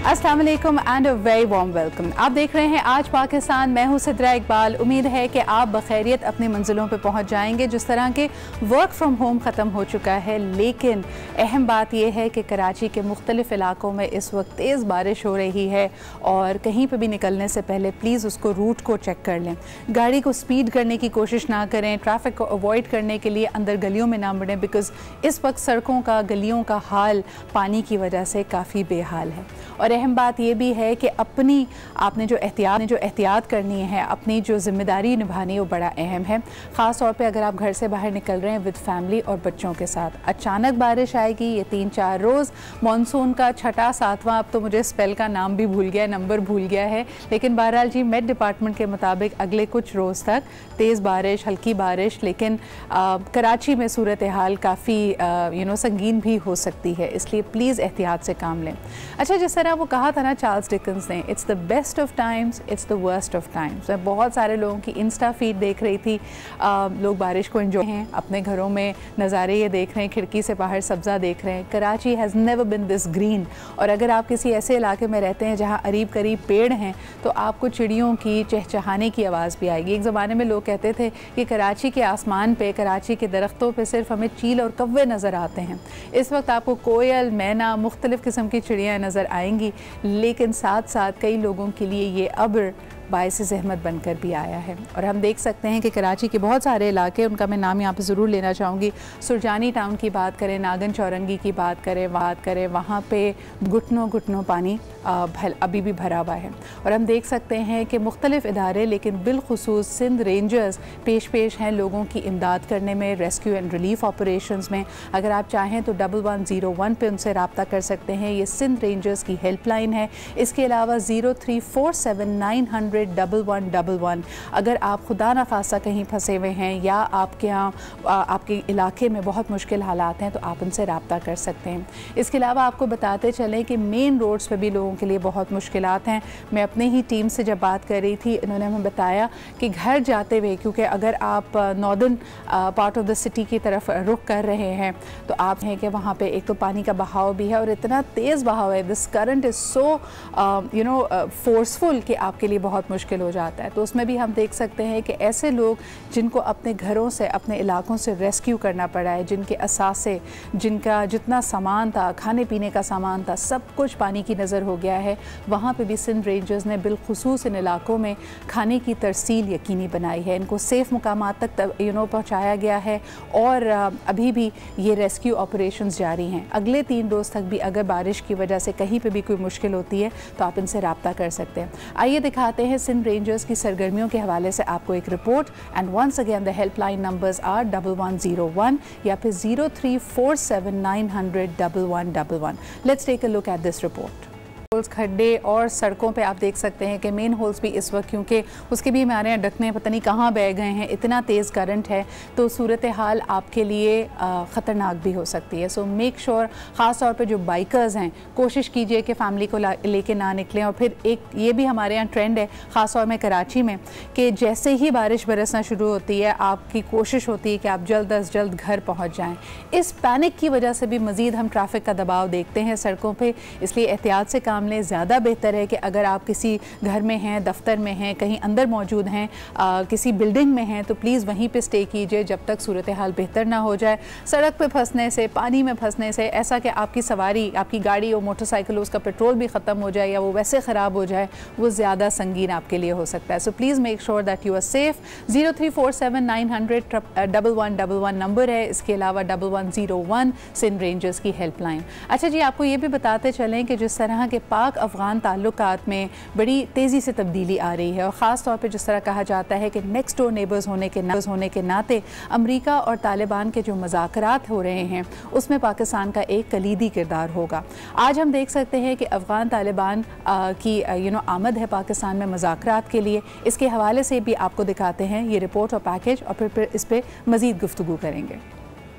अस्सलाम वालेकुम and a very warm welcome. आप देख रहे हैं आज पाकिस्तान। मैं हूं सिद्रा इकबाल। उम्मीद है कि आप बखैरियत अपनी मंजिलों पर पहुंच जाएंगे। जिस तरह के वर्क फ्राम होम ख़त्म हो चुका है, लेकिन अहम बात यह है कि कराची के मुख्तलिफ इलाकों में इस वक्त तेज़ बारिश हो रही है और कहीं पर भी निकलने से पहले प्लीज़ उसको रूट को चेक कर लें। गाड़ी को स्पीड करने की कोशिश ना करें। ट्रैफिक को अवॉइड करने के लिए अंदर गलियों में ना बढ़ें, बिकॉज़ इस वक्त सड़कों का, गलियों का हाल पानी की वजह से काफ़ी बेहाल है। और अहम बात यह भी है कि आपने जो एहतियात करनी है, अपनी जो जिम्मेदारी निभानी है, वो बड़ा अहम है। ख़ास तौर पे अगर आप घर से बाहर निकल रहे हैं विद फैमिली और बच्चों के साथ। अचानक बारिश आएगी। ये 3-4 रोज़ मानसून का छठा सातवां, अब तो मुझे स्पेल का नाम भी भूल गया, नंबर भूल गया है, लेकिन बहरहाल जी मेट डिपार्टमेंट के मुताबिक अगले कुछ रोज़ तक तेज़ बारिश, हल्की बारिश, लेकिन कराची में सूरत हाल काफ़ी संगीन भी हो सकती है, इसलिए प्लीज़ एहतियात से काम लें। अच्छा, जिस तरह वो कहा था ना चार्ल्स डिकन्स ने, it's the best of times, it's the worst of times. मैं बहुत सारे लोगों की इंस्टा फीड देख रही थी। लोग बारिश को एंजॉय हैं, अपने घरों में नज़ारे ये देख रहे हैं, खिड़की से बाहर सब्ज़ा देख रहे हैं। Karachi has never been this green. और अगर आप किसी ऐसे इलाके में रहते हैं जहाँ करीब करीब पेड़ हैं, तो आपको चिड़ियों की चहचहाने की आवाज़ भी आएगी। एक ज़माने में लोग कहते थे कि कराची के आसमान पे, कराची के दरख्तों पे सिर्फ हमें चील और कौवे नज़र आते हैं। इस वक्त आपको कोयल, मैना, मुख्तलिफ़ किस्म की चिड़ियाँ नज़र आएंगी, लेकिन साथ साथ कई लोगों के लिए ये अब्र बाइस ज़हमत बनकर भी आया है। और हम देख सकते हैं कि कराची के बहुत सारे इलाके, उनका मैं नाम यहाँ पे ज़रूर लेना चाहूँगी। सुरजानी टाउन की बात करें, नागन चौरंगी की बात करें, वहाँ पे घुटनों घुटनों पानी अभी भी भरा हुआ है। और हम देख सकते हैं कि मुख्तलिफ इदारे, लेकिन बिलखुसूस सिंध रेंजर्स पेश हैं लोगों की इमदाद करने में, रेस्क्यू एंड रिलीफ ऑपरेशंस में। अगर आप चाहें तो 1101 पे उनसे रब्ता कर सकते हैं। ये सिंध रेंजर्स की हेल्पलाइन है। इसके अलावा 0347911111। अगर आप खुदा न खासा कहीं फंसे हुए हैं या आपके यहाँ आपके इलाके में बहुत मुश्किल हालात हैं, तो आप उनसे रब्ता कर सकते हैं। इसके अलावा आपको बताते चलें कि मेन रोड्स पे भी लोगों के लिए बहुत मुश्किलात हैं। मैं अपने ही टीम से जब बात कर रही थी, इन्होंने हमें बताया कि घर जाते हुए, क्योंकि अगर आप northern part of the city की तरफ रुख कर रहे हैं, तो आप हैं कि वहाँ पे एक तो पानी का बहाव भी है और इतना तेज़ बहाव है, this current is so forceful कि आपके लिए बहुत मुश्किल हो जाता है। तो उसमें भी हम देख सकते हैं कि ऐसे लोग जिनको अपने घरों से, अपने इलाकों से रेस्क्यू करना पड़ा है, जिनके असासे, जिनका जितना सामान था, खाने पीने का सामान था, सब कुछ पानी की नज़र हो गया है, वहाँ पे भी सिंध रेंजर्स ने बिलखुसूस इन इलाकों में खाने की तरसील यकीनी बनाई है। इनको सेफ़ मुकामात तक पहुँचाया गया है और अभी भी ये रेस्क्यू ऑपरेशंस जारी हैं। अगले 3 रोज़ तक भी अगर बारिश की वजह से कहीं पर भी कोई मुश्किल होती है, तो आप इनसे रब्ता कर सकते हैं। आइए दिखाते हैं सिंध रेंजर्स की सरगर्मियों के हवाले से आपको एक report. And once again the helpline numbers are 1101 या फिर 0347901111। Let's take a look at this report. खड्डे और सड़कों पे आप देख सकते हैं कि मेन होल्स भी इस वक्त, क्योंकि उसके भी हमारे यहाँ ढकने पता नहीं कहाँ बह गए हैं, इतना तेज़ करंट है, तो सूरत हाल आपके लिए ख़तरनाक भी हो सकती है। सो मेक श्योर, ख़ास तौर पे जो बाइकर्स हैं, कोशिश कीजिए कि फ़ैमिली को लेके ना निकलें। और फिर एक ये भी हमारे यहाँ ट्रेंड है, ख़ास तौर में कराची में, कि जैसे ही बारिश बरसना शुरू होती है, आपकी कोशिश होती है कि आप जल्द अज जल्द घर पहुँच जाएँ। इस पैनिक की वजह से भी मज़ीद हम ट्रैफिक का दबाव देखते हैं सड़कों पर, इसलिए एहतियात से काम लें। ज़्यादा बेहतर है कि अगर आप किसी घर में हैं, दफ्तर में हैं, कहीं अंदर मौजूद हैं, किसी बिल्डिंग में हैं, तो प्लीज़ वहीं पे स्टे कीजिए जब तक सूरत हाल बेहतर ना हो जाए। सड़क पे फंसने से, पानी में फंसने से, ऐसा कि आपकी सवारी, आपकी गाड़ी और मोटरसाइकिल, उसका पेट्रोल भी ख़त्म हो जाए या वो वैसे ख़राब हो जाए, वो ज़्यादा संगीन आपके लिए हो सकता है। So please make sure that you are safe. 0347901111 number है। इसके अलावा 1101 सिंध रेंजर्स की हेल्पलाइन। अच्छा जी, आपको ये भी बताते चलें कि जिस तरह के पाक अफ़गान ताल्लुकात में बड़ी तेज़ी से तब्दीली आ रही है, और ख़ास तौर पे जिस तरह कहा जाता है कि नेक्स्ट डोर नेबर्स होने के नाते अमेरिका और तालिबान के जो मज़ाकरात हो रहे हैं, उसमें पाकिस्तान का एक कलीदी किरदार होगा। आज हम देख सकते हैं कि अफ़गान तालिबान की आमद है पाकिस्तान में मज़ाकरात के लिए। इसके हवाले से भी आपको दिखाते हैं ये रिपोर्ट और पैकेज, और फिर इस पर मज़ीद गुफ्तगू करेंगे।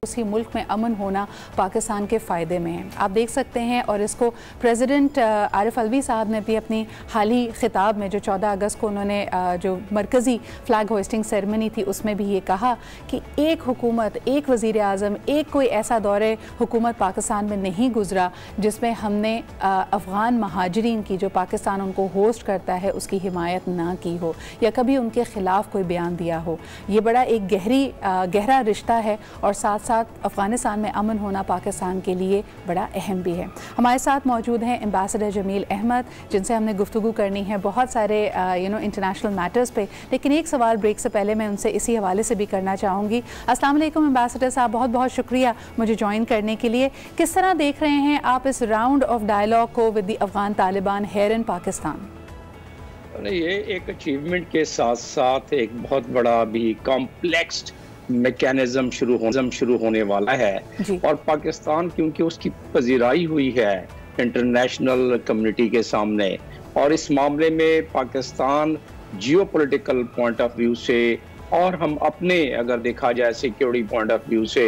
उसी मुल्क में अमन होना पाकिस्तान के फ़ायदे में है। आप देख सकते हैं, और इसको प्रेसिडेंट आरिफ अलवी साहब ने भी अपनी हाल ही खिताब में जो 14 अगस्त को उन्होंने जो मरकज़ी फ़्लैग होइस्टिंग सेरेमनी थी उसमें भी ये कहा कि एक हुकूमत, एक वज़ीर आज़म, एक कोई ऐसा दौरे हुकूमत पाकिस्तान में नहीं गुजरा जिसमें हमने अफ़गान महाजरीन की, जो पाकिस्तान उनको होस्ट करता है, उसकी हिमायत ना की हो या कभी उनके ख़िलाफ़ कोई बयान दिया हो। ये बड़ा एक गहरा रिश्ता है और साथ साथ अफ़गानिस्तान में अमन होना पाकिस्तान के लिए बड़ा अहम भी है। हमारे साथ मौजूद हैं एम्बेसडर जमील अहमद, जिनसे हमने गुफ्तगू करनी है बहुत सारे इंटरनेशनल मैटर्स पे, लेकिन एक सवाल ब्रेक से पहले मैं उनसे इसी हवाले से भी करना चाहूँगी। अस्सलाम वालेकुम एम्बेसडर साहब, बहुत बहुत शुक्रिया मुझे ज्वाइन करने के लिए। किस तरह देख रहे हैं आप इस राउंड ऑफ डायलॉग को with the Afghan Taliban here in Pakistan? ये एक अचीवमेंट के साथ साथ एक बहुत बड़ा भी कॉम्प्लेक्स मैकेनिज्म शुरू होने वाला है, और पाकिस्तान क्योंकि उसकी पजीराई हुई है इंटरनेशनल कम्युनिटी के सामने, और इस मामले में Pakistan geopolitical point of view से और हम अपने अगर देखा जाए सिक्योरिटी पॉइंट ऑफ व्यू से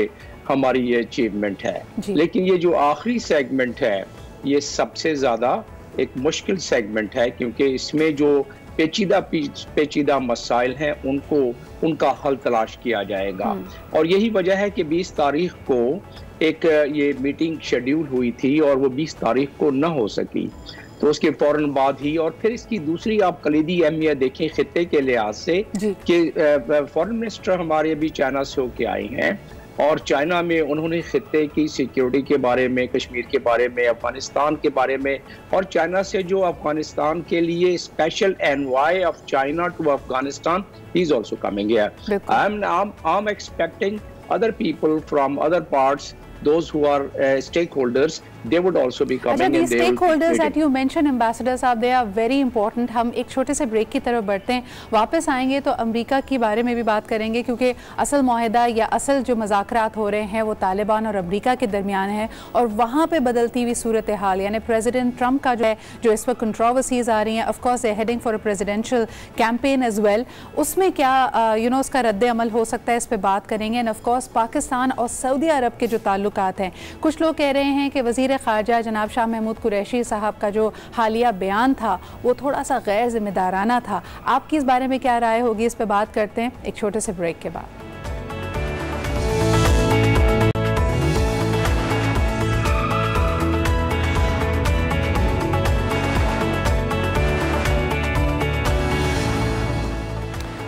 हमारी ये अचीवमेंट है। लेकिन ये जो आखिरी सेगमेंट है ये सबसे ज़्यादा एक मुश्किल सेगमेंट है, क्योंकि इसमें जो पेचीदा मसाइल हैं उनका हल तलाश किया जाएगा। और यही वजह है कि 20 तारीख को एक ये मीटिंग शेड्यूल हुई थी और वो 20 तारीख को न हो सकी, तो उसके फौरन बाद ही, और फिर इसकी दूसरी आप कलीदी अहमियत देखें खित्ते के लिहाज से कि फॉरेन मिनिस्टर हमारे अभी चाइना से होके आए हैं, और चाइना में उन्होंने खित्ते की सिक्योरिटी के बारे में, कश्मीर के बारे में, अफगानिस्तान के बारे में, और चाइना से जो अफगानिस्तान के लिए special envoy of China to Afghanistan he is also coming here. I am expecting other people from other parts, those who are stakeholders, they would also be coming. अच्छा, these stakeholders that you mentioned, Ambassador साहब, they are very important. हम एक छोटे से break की तरफ बढ़ते हैं, वापस आएंगे तो अमेरिका के बारे में भी बात करेंगे, क्योंकि असल मुआहदा या असल जो मुज़ाकरात हो रहे हैं वो तालिबान और अमेरिका के दरमियान है, और वहाँ पे बदलती हुई सूरत हाल, यानी प्रेसिडेंट ट्रंप का जो है, जो इस वक्त कंट्रोवर्सीज आ रही हैं, of course they heading for a presidential campaign as well, उसमें क्या उसका रद्द अमल हो सकता है, इस पर बात करेंगे। एंड ऑफ कोर्स पाकिस्तान और सऊदी अरब के जो ताल्लुकात हैं, कुछ लोग कह रहे हैं कि वज़ीर ख़ारजा जनाब शाह महमूद कुरैशी साहब का जो हालिया बयान था वो थोड़ा सा गैर जिम्मेदाराना था। आपकी इस बारे में क्या राय होगी, इस पे बात करते हैं एक छोटे से ब्रेक के बाद।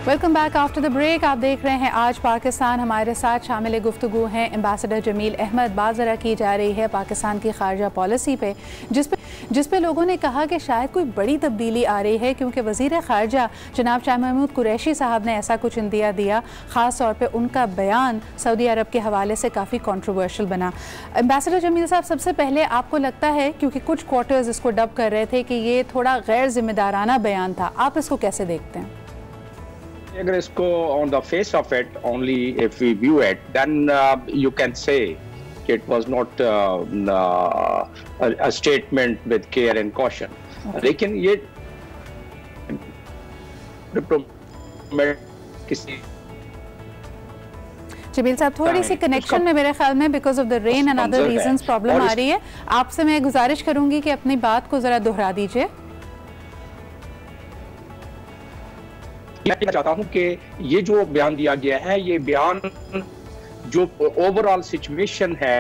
Welcome back after the break. आप देख रहे हैं आज पाकिस्तान। हमारे साथ शामिल गुफ्तगू हैं एम्बेसडर जमील अहमद। बात ज़रा की जा रही है पाकिस्तान की खारजा पॉलिसी पे, जिस पे लोगों ने कहा कि शायद कोई बड़ी तब्दीली आ रही है, क्योंकि वज़ीर ख़ारजा जनाब शाह महमूद कुरैशी साहब ने ऐसा कुछ इंदिया दिया, ख़ास तौर पे उनका बयान सऊदी अरब के हवाले से काफ़ी कंट्रोवर्शियल बना। एम्बेसडर जमील साहब, सबसे पहले आपको लगता है, क्योंकि कुछ क्वार्टर्स इसको डब कर रहे थे कि ये थोड़ा गैर जिम्मेदाराना बयान था, आप इसको कैसे देखते हैं? अगर इसको on the face of it only if we view it, then you can say it was not a statement with care and caution. लेकिन ये किसी जमील साहब, थोड़ी सी कनेक्शन में मेरे ख्याल में because of the rain and other reasons problem आ रही है। आपसे मैं गुजारिश करूंगी कि अपनी बात को जरा दोहरा दीजिए। मैं कहना चाहता हूं कि ये जो बयान दिया गया है, ये बयान जो ओवरऑल सिचुएशन है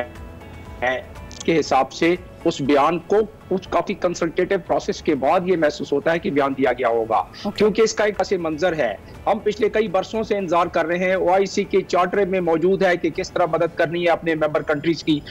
के हिसाब से उस बयान को कुछ काफी कंसल्टेटिव प्रोसेस के बाद ये महसूस होता है कि बयान दिया गया होगा, क्योंकि इसका एक ऐसे मंजर है। हम पिछले कई बरसों से इंतजार कर रहे हैं, ओआईसी के चार्टर में मौजूद है कि किस तरह मदद करनी है अपने मेंबर कंट्रीज की।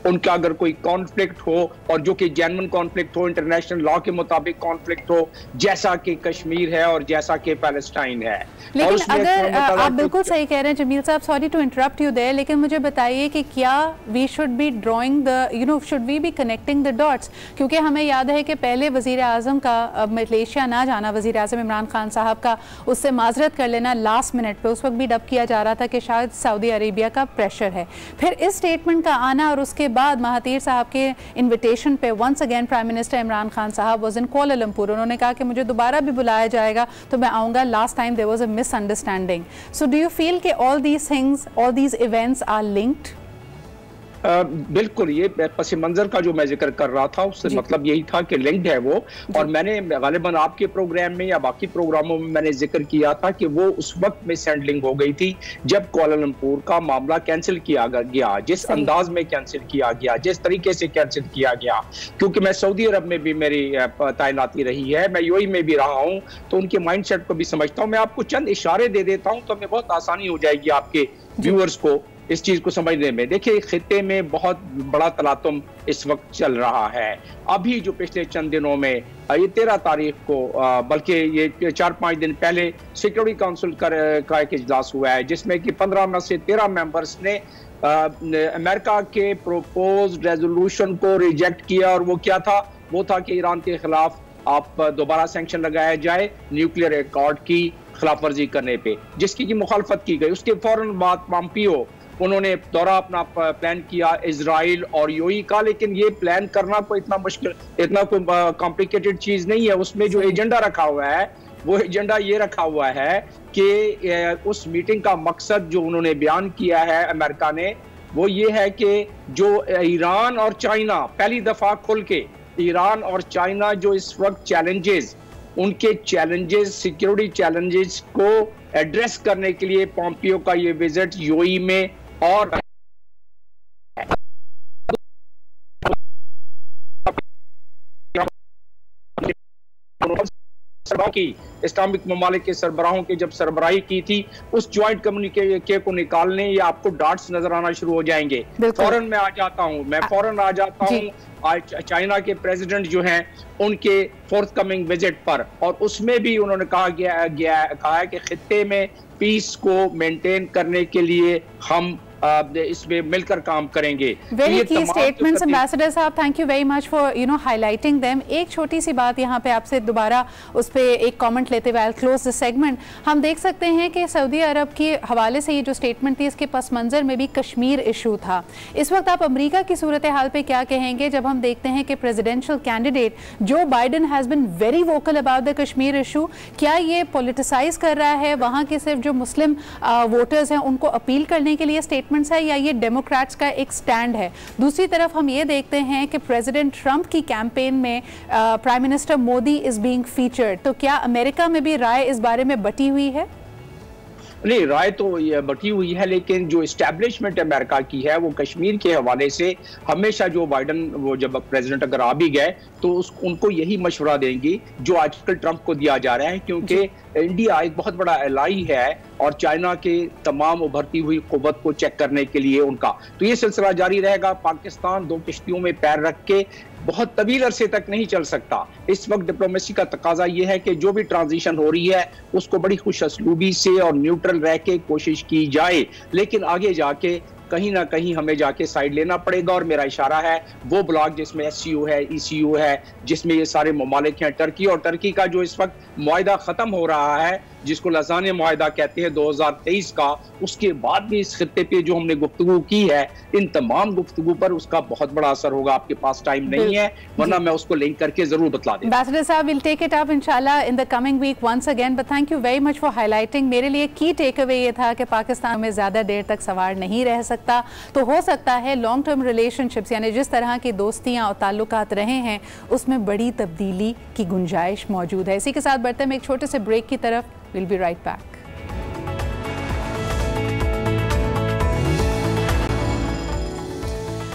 उनका अगर कोई कॉन्फ्लिक्ट हो, और जो कि जेन्युइन कॉन्फ्लिक्ट हो, इंटरनेशनल लॉ के मुताबिक कॉन्फ्लिक्ट हो, जैसा कि कश्मीर है और जैसा कि पैलेस्टाइन है। लेकिन अगर आप बिल्कुल सही कह रहे हैं जमील साहब, sorry to interrupt you there, लेकिन मुझे बताइए कि क्या we should be drawing the should we be connecting the dots, क्योंकि हमें याद है कि पहले वजीर आजम का मलेशिया ना जाना, वजीर आजम इमरान खान साहब का उससे माजरत कर लेना लास्ट मिनट पे, उस वक्त भी डब किया जा रहा था कि शायद सऊदी अरेबिया का प्रेशर है। फिर इस स्टेटमेंट का आना और उसके उसके बाद महातीर साहब के इन्विटेशन पे once again prime minister Imran Khan साहब वाज इन कोलालमपुर। उन्होंने कहा कि मुझे दोबारा भी बुलाया जाएगा तो मैं आऊँगा, last time there was a misunderstanding. So do you feel कि all these things, all these events are linked? बिल्कुल, ये पस मंजर का जो मैं जिक्र कर रहा था उससे मतलब यही था कि लिंक्ड है वो। और मैंने गालिबन आपके प्रोग्राम में या बाकी प्रोग्रामों में मैंने जिक्र किया था कि वो उस वक्त मिस हैंडलिंग हो गई थी जब कुआलालंपुर का मामला कैंसिल किया गया, जिस अंदाज में कैंसिल किया गया, जिस तरीके से कैंसिल किया गया। क्योंकि मैं सऊदी अरब में भी मेरी तैनाती रही है, मैं यूएई में भी रहा हूँ, तो उनके माइंडसेट को भी समझता हूँ। मैं आपको चंद इशारे दे देता हूँ तो हमें बहुत आसानी हो जाएगी आपके व्यूअर्स को इस चीज को समझने में। देखिए, खित्ते में बहुत बड़ा तलातुम इस वक्त चल रहा है। अभी जो पिछले चंद दिनों में ये 13 तारीख को, बल्कि ये 4-5 दिन पहले सिक्योरिटी काउंसिल का एक इजलास हुआ है जिसमें कि 15 में से 13 मेंबर्स ने अमेरिका के प्रोपोज रेजोल्यूशन को रिजेक्ट किया। और वो क्या था? वो था कि ईरान के खिलाफ आप दोबारा सैंक्शन लगाया जाए न्यूक्लियर एकॉर्ड की खिलाफ वर्जी करने पे, जिसकी की मुखालफत की गई। उसके फौरन बाद पॉम्पियो उन्होंने दौरा अपना प्लान किया इजराइल और यूएई का। लेकिन ये प्लान करना कोई इतना मुश्किल, इतना कोई कॉम्प्लिकेटेड चीज नहीं है। उसमें जो एजेंडा रखा हुआ है वो एजेंडा ये रखा हुआ है कि उस मीटिंग का मकसद जो उन्होंने बयान किया है अमेरिका ने, वो ये है कि जो ईरान और चाइना, पहली दफा खुल के ईरान और चाइना जो इस वक्त चैलेंजेस, उनके चैलेंजेस, सिक्योरिटी चैलेंजेस को एड्रेस करने के लिए पॉम्पियो का ये विजिट यूएई में और की इस्लामिक ममालिक के सरबराहों की जब सरबराही की थी, उस ज्वाइंट कम्युनिके को निकालने ये आपको डार्ट्स नजर आना शुरू हो जाएंगे। फौरन मैं आ जाता हूं, चाइना के प्रेसिडेंट जो हैं उनके फोर्थ कमिंग विजिट पर, और उसमें भी उन्होंने कहा है कि खित्ते में पीस को मेंटेन करने के लिए हम इसमें मिलकर काम करेंगे। वेरी की स्टेटमेंट्स एम्बेसडर साहब, thank you very much for highlighting them. एक छोटी सी बात यहाँ पे आपसे दोबारा उस पर एक कमेंट लेते हुए I will close this segment. हम देख सकते हैं कि सऊदी अरब के हवाले से ये जो स्टेटमेंट थी, इसके पस मंजर में भी कश्मीर इशू था। इस वक्त आप अमरीका की सूरत हाल पे क्या कहेंगे जब हम देखते हैं कि प्रेसिडेंशियल कैंडिडेट जो Biden has been very vocal about the Kashmir issue? क्या ये पॉलिटिसाइज कर रहा है वहाँ के सिर्फ जो मुस्लिम वोटर्स हैं उनको अपील करने के लिए स्टेटमेंट्स है, या ये डेमोक्रेट्स का एक स्टैंड है? दूसरी तरफ हम ये देखते हैं कि प्रेसिडेंट ट्रंप की कैंपेन में prime minister Modi is being featured. तो क्या अमेरिका में भी राय इस बारे में बटी हुई है? नहीं, राय तो ये बटी हुई है, लेकिन जो एस्टैब्लिशमेंट अमेरिका की है वो कश्मीर के हवाले से हमेशा, जो बाइडन वो जब प्रेसिडेंट अगर आ भी गए तो उनको यही मशवरा देंगी जो आजकल ट्रंप को दिया जा रहा है, क्योंकि इंडिया एक बहुत बड़ा एलाई है और चाइना के तमाम उभरती हुई कुव्वत को चेक करने के लिए उनका, तो ये सिलसिला जारी रहेगा। पाकिस्तान दो किश्तियों में पैर रख के बहुत तवील अरसे तक नहीं चल सकता। इस वक्त डिप्लोमेसी का तकाजा यह है कि जो भी ट्रांजिशन हो रही है उसको बड़ी खुश असलूबी से और न्यूट्रल रह के कोशिश की जाए, लेकिन आगे जाके कहीं ना कहीं हमें जाके साइड लेना पड़ेगा। और मेरा इशारा है वो ब्लॉक जिसमें एससीयू है, ईसीयू है, जिसमें ये सारे ममालिक हैं, टर्की, और टर्की का जो इस वक्त मुआहदा खत्म हो रहा है जिसको लसाने मुआहदा कहते हैं 2023 का, उसके बाद भी इस खित्ते पे जो हमने गुफ्तगू की है, इन तमाम गुफ्तगू पर उसका बहुत बड़ा असर होगा। आपके पास टाइम नहीं है, वरना मैं उसको लिंक करके जरूर बतला दूं। एम्बेसडर साहब, विल टेक इट अप इंशाल्लाह in the coming week once again, but thank you very much for highlighting. मेरे लिए की टेक अवे ये था कि पाकिस्तान में ज्यादा देर तक सवार नहीं रह सकता, तो हो सकता है लॉन्ग टर्म रिलेशनशिप्स यानी जिस तरह की दोस्तियां और ताल्लुकात रहे हैं उसमें बड़ी तब्दीली की गुंजाइश मौजूद है। इसी के साथ बढ़ते हैं एक छोटे से ब्रेक की तरफ। We'll be right back.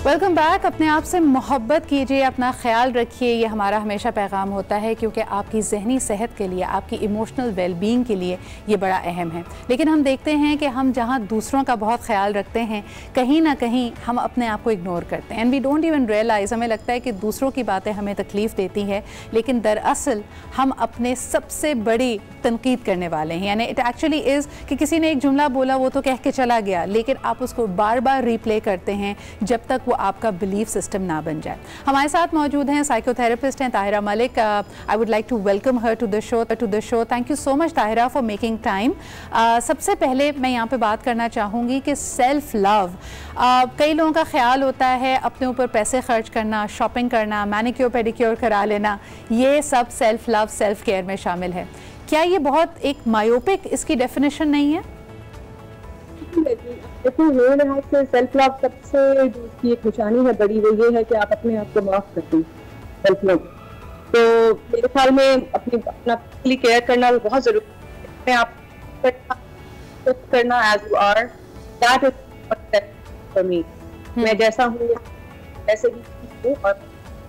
Welcome back. अपने आप से मोहब्बत कीजिए, अपना ख्याल रखिए, ये हमारा हमेशा पैगाम होता है, क्योंकि आपकी जहनी सेहत के लिए, आपकी इमोशनल वेलबींग के लिए ये बड़ा अहम है। लेकिन हम देखते हैं कि हम जहाँ दूसरों का बहुत ख्याल रखते हैं, कहीं ना कहीं हम अपने आप को इग्नोर करते हैं, and we don't even realise. हमें लगता है कि दूसरों की बातें हमें तकलीफ़ देती है, लेकिन दरअसल हम अपने सबसे बड़ी तनकीद करने वाले हैं। यानी इट एक्चुअली इज़ कि किसी ने एक जुमला बोला, वो तो कह के चला गया, लेकिन आप उसको बार बार रिप्ले करते हैं जब तक वो आपका बिलीफ सिस्टम ना बन जाए। हमारे साथ मौजूद हैं साइकोथेरेपिस्ट हैं Tahira Malik. I would like to welcome her to the show. Thank you so much Tahira for making time. सबसे पहले मैं यहाँ पे बात करना चाहूँगी कि सेल्फ लव, कई लोगों का ख्याल होता है अपने ऊपर पैसे खर्च करना, शॉपिंग करना, मैनिक्योर पेडिक्योर करा लेना, ये सब सेल्फ लव सेल्फ केयर में शामिल है। क्या ये बहुत एक मायोपिक इसकी डेफिनेशन नहीं है? देखो, मेरे लिहाज से सेल्फ लव सबसे जो उसकी एक निशानी है बड़ी, वो ये है कि आप अपने आप को माफ करते हैं। सेल्फ लव तो मेरे ख्याल में अपना केयर करना बहुत जरूरी है। अपने आप करना as you are, that is for me. मैं जैसा हूँ वैसे ही हूँ। और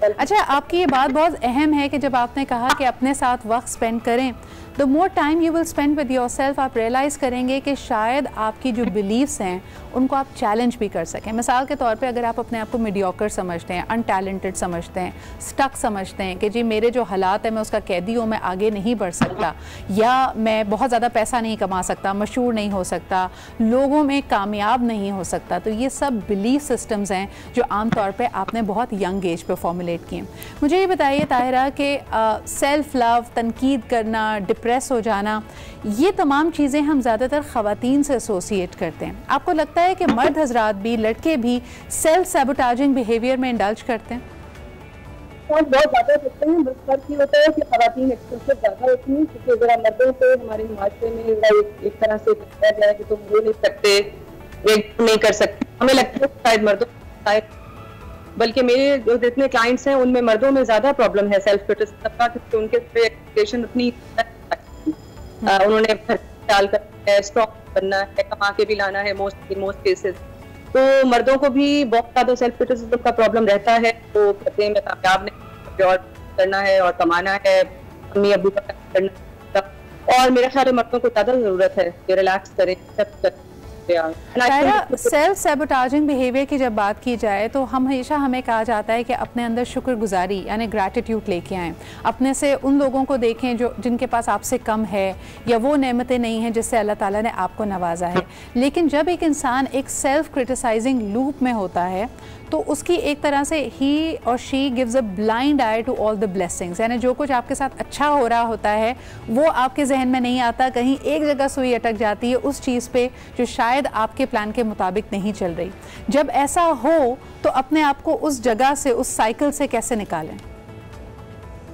अच्छा, आपकी ये बात बहुत अहम है कि जब आपने कहा कि अपने साथ वक्त स्पेंड करें, the more time you will spend with your self, आप रियलाइज़ करेंगे कि शायद आपकी जो बिलीव्स हैं उनको आप चैलेंज भी कर सकें। मिसाल के तौर पे अगर आप अपने आप को मीडियोकर समझते हैं, अनटैलेंटेड समझते हैं, स्टक समझते हैं कि जी मेरे जो हालात है मैं उसका कैदी हूँ, मैं आगे नहीं बढ़ सकता, या मैं बहुत ज़्यादा पैसा नहीं कमा सकता, मशहूर नहीं हो सकता, लोगों में कामयाब नहीं हो सकता, तो ये सब बिलीफ सिस्टम्स हैं जो आमतौर पर आपने बहुत यंग एज पर फॉर्मुलेट किए। मुझे ये बताइए ताहिरा कि सेल्फ लव, तनकीद करना, डिप्रेस हो जाना, ये तमाम चीज़ें हम ज़्यादातर ख़वातीन से एसोसिएट करते हैं। आपको लगता है कि मर्द हजरात भी, लड़के भी सेल्फ सैबोटाजिंग बिहेवियर में इंडल्ज करते हैं? बहुत ज़्यादा करते हैं। बस फर्क ये होता है कि ख़वातीन एक्सपोजर ज़्यादा होती हैं, क्योंकि ज़रा मर्दों को हमारे माशरे में एक तरह से बताया गया है कि तुम वो नहीं सकते, ये नहीं कर सकते। हमें लगता है शायद मर्दों, बल्कि मेरे जो जितने क्लाइंट्स हैं उनमें मर्दों में ज़्यादा प्रॉब्लम है सेल्फ क्रिटिसिज्म का, क्योंकि उनके एक्सपेक्टेशन उतनी उन्होंने ख्याल करना है, स्ट्रॉन्ग बनना है, कमा के भी लाना है मोस्ट केसेस। तो मर्दों को भी बहुत ज़्यादा सेल्फ क्रिटिसिज्म का प्रॉब्लम रहता है। तो कहते हैं मैं कामयाब नहीं, और करना है और कमाना है, अम्मी अबू का करना, और मेरे ख्याल में मर्दों को ज़्यादा ज़रूरत है कि रिलैक्स करें, सब करें। सेल्फ सैबोटाजिंग बिहेवियर की जब बात की जाए तो हमें कहा जाता है कि अपने अंदर शुक्रगुजारी यानी ग्रैटिट्यूड लेके आएँ, अपने से उन लोगों को देखें जो जिनके पास आपसे कम है या वो नेमतें नहीं हैं जिससे अल्लाह ताला ने आपको नवाजा है। लेकिन जब एक इंसान एक सेल्फ क्रिटिसाइजिंग लूप में होता है तो उसकी एक तरह से ही और she gives a blind eye to all the blessings, यानी जो कुछ आपके साथ अच्छा हो रहा होता है वो आपके जहन में नहीं आता, कहीं एक जगह सुई अटक जाती है उस चीज़ पे जो शायद आपके प्लान के मुताबिक नहीं चल रही। जब ऐसा हो तो अपने आप को उस जगह से, उस साइकिल से कैसे निकालें?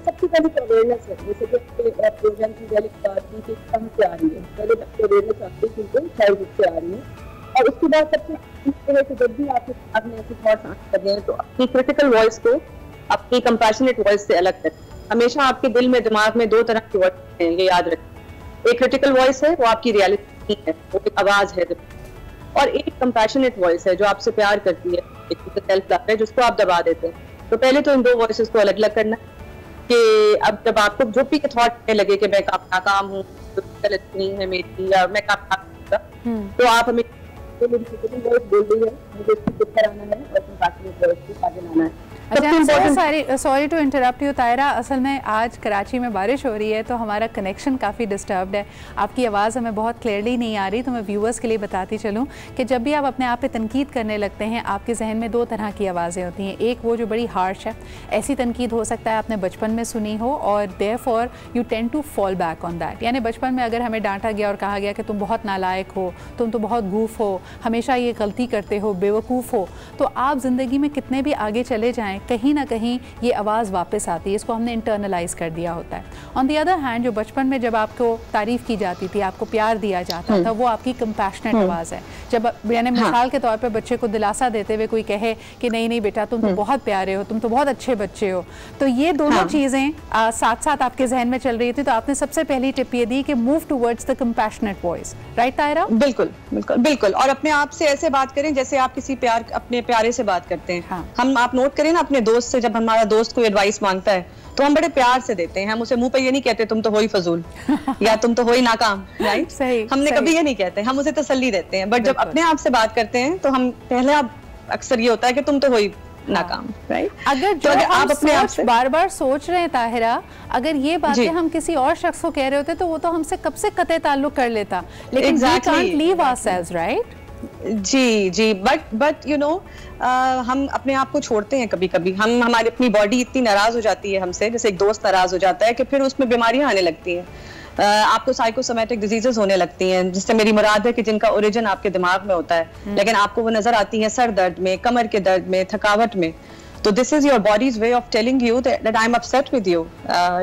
सबसे पहले तो अवेयरनेस है, जैसे कि प्रोग्राम की पहले बात की कि कहाँ से आ रही है, पहले अवेयरनेस आपकी चीज़ें चाइल्डहुड से आ रही है। और उसके बाद सबसे है कि जब भी आपने ऐसे थॉट्स कर रहे हैं तो अपनी क्रिटिकल वॉइस को अपनी कंपैशनेट वॉइस से अलग करें। हमेशा आपके दिल में, दिमाग में दो तरह की वॉइस हैं, ये याद रखें। एक क्रिटिकल वॉइस है, वो आपकी रियलिटी है, वो एक आवाज़ है, और एक कंपैशनेट वॉइस है जो आपसे प्यार करती है, एक सेल्फ लव है जिसको आप दबा देते हैं। तो पहले तो इन दो वॉइसेस को अलग अलग करना कि अब जब आपको जो भी थॉट लगे कि मैं नाकाम हूँ, गलत नहीं है मेरी, या मैं कामयाब, तो आप हमें मेरी क्रिटिकल वॉइस बोल रही है, मुझे इसको चुप कराना है और कंपैशनेट वॉइस को आगे लाना है। अच्छा, sorry to interrupt you Tahira, असल में आज कराची में बारिश हो रही है तो हमारा कनेक्शन काफ़ी डिस्टर्ब्ड है, आपकी आवाज़ हमें बहुत क्लियरली नहीं आ रही, तो मैं व्यूअर्स के लिए बताती चलूँ कि जब भी आप अपने आप पे तनकीद करने लगते हैं आपके जहन में दो तरह की आवाज़ें होती हैं। एक वो जो बड़ी हार्श है, ऐसी तनकीद हो सकता है आपने बचपन में सुनी हो और therefore you tend to fall back on that, यानी बचपन में अगर हमें डांटा गया और कहा गया कि तुम बहुत नालायक हो, तुम तो बहुत गूफ हो, हमेशा ये गलती करते हो, बेवकूफ़ हो, तो आप ज़िंदगी में कितने भी आगे चले जाएँ कहीं ना कहीं ये आवाज़ वापस आती है, इसको हमने इंटरनलाइज कर दिया होता है। ऑन द अदर हैंड जो बचपन में जब आपको तारीफ़ की जाती थी, आपको प्यार दिया जाता था, वो आपकी कंपैशनेट आवाज़ है। जब यानी मिसाल के तौर पे बच्चे को दिलासा देते हुए कोई कहे कि नहीं नहीं बेटा तुम तो बहुत प्यारे हो, तुम तो बहुत अच्छे बच्चे हो, तो ये दोनों चीज़ें साथ साथ आपके जहन में चल रही थी, तो आपने सबसे पहली टिप ये दी कि move towards the compassionate voice, right Tahira? बिल्कुल बिल्कुल बिल्कुल, और अपने आप से ऐसे बात करें जैसे आप किसी अपने प्यारे से बात करते हैं। हाँ। आप नोट करें ना अपने दोस्त से, जब हमारा दोस्त कोई एडवाइस मांगता है तो हम बड़े प्यार से देते हैं, हम उसे मुंह पे ये नहीं कहते तुम तो हो ही फजूल या तुम तो हो ही नाकाम, राइट? सही, हमने कभी ये नहीं कहते, हम उसे तसल्ली देते हैं। बट जब अपने आप से बात करते हैं तो हम पहले अक्सर ये होता है कि तुम तो हो ही नाकाम, राइट? अगर जो आप अपने आप से बार बार सोच रहे हैं ताहिरा, अगर ये बातें हम किसी और शख्स को कह रहे होते तो वो तो हमसे कब से कतई ताल्लुक कर लेता, लेकिन we can't leave ourselves, right? जी जी, बट यू नो हम अपने आप को छोड़ते हैं कभी कभी, हम हमारी अपनी बॉडी इतनी नाराज हो जाती है हमसे, जैसे एक दोस्त नाराज हो जाता है, कि फिर उसमें बीमारियां आने लगती हैं, आपको साइकोसोमेटिक डिजीजेस होने लगती हैं, जिससे मेरी मुराद है कि जिनका ओरिजिन आपके दिमाग में होता है, लेकिन आपको वो नजर आती है सर दर्द में, कमर के दर्द में, थकावट में। So this is your body's way of telling you that I'm upset with you.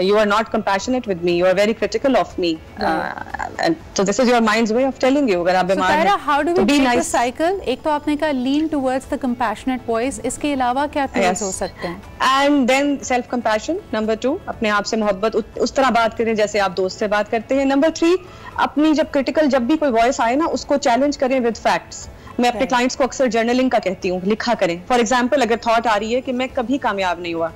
You are not compassionate with me. You are very critical of me. And so this is your mind's way of telling you. अगर आप बीमार हैं, so how do we break the cycle? एक तो आपने कहा lean towards the compassionate voice. इसके अलावा क्या tools हो सकते हैं? And then self compassion. Number 2, अपने आप से मोहब्बत उस तरह बात करें जैसे आप दोस्त से बात करते हैं. Number 3, अपनी जब भी कोई वॉइस आए ना, उसको चैलेंज करें विद फैक्ट्स. मैं अपने क्लाइंट्स को अक्सर जर्नलिंग का कहती हूँ, लिखा करें. फॉर एग्जाम्पल, अगर थॉट आ रही है कि मैं कभी कामयाब नहीं हुआ,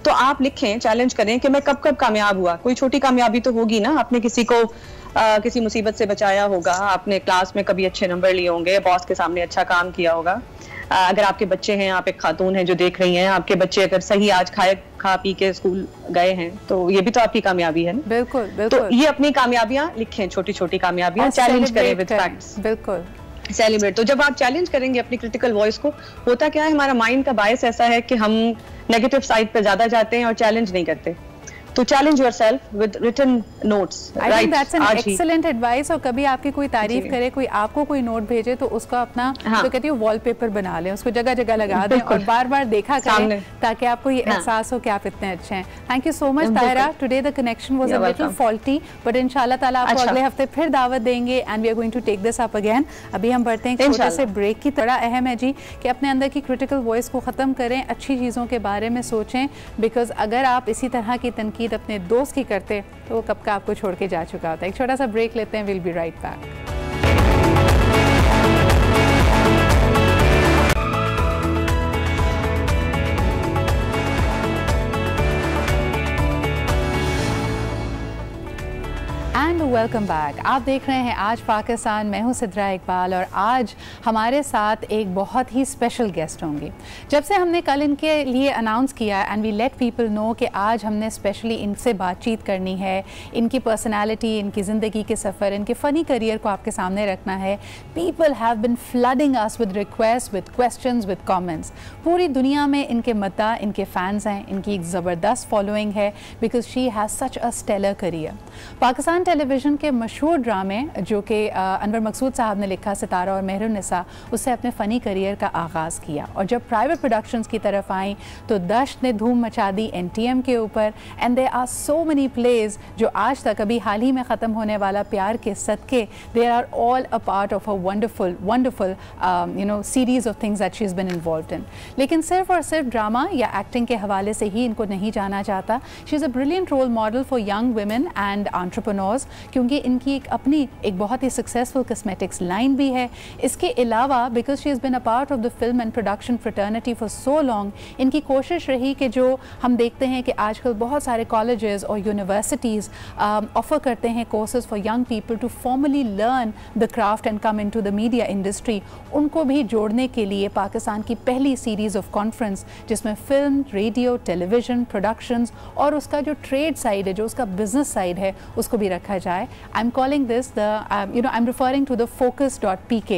तो आप लिखें, चैलेंज करें कि मैं कब कामयाब हुआ. कोई छोटी कामयाबी तो होगी ना, आपने किसी को किसी मुसीबत से बचाया होगा, आपने क्लास में कभी अच्छे नंबर लिए होंगे, बॉस के सामने अच्छा काम किया होगा. अगर आपके बच्चे हैं, आप एक खातून हैं जो देख रही हैं, आपके बच्चे अगर सही आज खा पी के स्कूल गए हैं, तो ये भी तो आपकी कामयाबी है ना. बिल्कुल बिल्कुल. तो ये अपनी कामयाबियां लिखें, छोटी छोटी कामयाबियां, चैलेंज करें विद फैक्ट्स. बिल्कुल, सेलिब्रेट. तो जब आप चैलेंज करेंगे अपनी क्रिटिकल वॉइस को, होता क्या है, हमारा माइंड का बायस ऐसा है कि हम नेगेटिव साइड पे ज्यादा जाते हैं और चैलेंज नहीं करते. तो challenge yourself with written notes. I think that's an excellent advice. और कभी आपकी कोई तारीफ करे, कोई आपको कोई नोट भेजे, तो उसका अपना तो कहती हूँ वॉलपेपर बना लें, उसको जगह जगह लगा दें और बार बार देखा करें, ताकि आपको ये एहसास हो कि आप इतने अच्छे हैं. Thank you so much Tahira. Today the connection was a little faulty, but इंशाल्लाह ताला आपको अगले हफ्ते फिर दावत देंगे and we are going to take this up again. अभी हम बढ़ते हैं छोटे से ब्रेक की तरह. अहम है जी कि अपने अंदर की क्रिटिकल वॉइस को ख़त्म करें, अच्छी चीज़ों के बारे में सोचें, बिकॉज अगर आप इसी तरह की तनकीद अपने दोस्त करते तो वो कब का आपको छोड़ के जा चुका होता है. एक छोटा सा ब्रेक लेते हैं. Will be right back. And welcome back. आप देख रहे हैं आज पाकिस्तान. मैं हूं सिद्रा इकबाल और आज हमारे साथ एक बहुत ही स्पेशल गेस्ट होंगे. जब से हमने कल इनके लिए अनाउंस किया and we let people know कि आज हमने स्पेशली इनसे बातचीत करनी है, इनकी पर्सनालिटी, इनकी ज़िंदगी के सफ़र, इनके फ़नी करियर को आपके सामने रखना है, people have been flooding us with request, with questions, with comments. पूरी दुनिया में इनके मद्दा, इनके फ़ैन्स हैं, इनकी एक ज़बरदस्त फॉलोइंग है, because she has such a stellar career. Pakistan television के मशहूर ड्रामे जो कि अनवर मकसूद साहब ने लिखा, सितारा और मेहरुन्निसा, उससे अपने फ़नी करियर का आगाज़ किया. और जब प्राइवेट प्रोडक्शंस की तरफ आई तो दश्त ने धूम मचा दी NTM के ऊपर. And there are so many plays जो आज तक, अभी हाल ही में ख़त्म होने वाला प्यार के सदके, they are all a part of a wonderful wonderful you know series of things that she is been involved in. लेकिन सिर्फ और सिर्फ ड्रामा या एक्टिंग के हवाले से ही इनको नहीं जाना चाहता. She is a brilliant role model for young women and entrepreneurs, क्योंकि इनकी एक बहुत ही सक्सेसफुल कॉस्मेटिक्स लाइन भी है. इसके अलावा because she is bin a part of the film and production fraternity for so long, इनकी कोशिश रही कि जो हम देखते हैं कि आजकल बहुत सारे कॉलेजेस और यूनिवर्सिटीज़ ऑफर करते हैं courses for young people to formally learn the craft and come into the media industry, उनको भी जोड़ने के लिए पाकिस्तान की पहली सीरीज़ ऑफ कॉन्फ्रेंस, जिसमें फिल्म, रेडियो, टेलीविज़न, प्रोडक्शंस और उसका जो ट्रेड साइड है, जो उसका बिजनेस साइड है, उसको भी रखा जाए. I'm calling this I'm referring to the Focus.pk,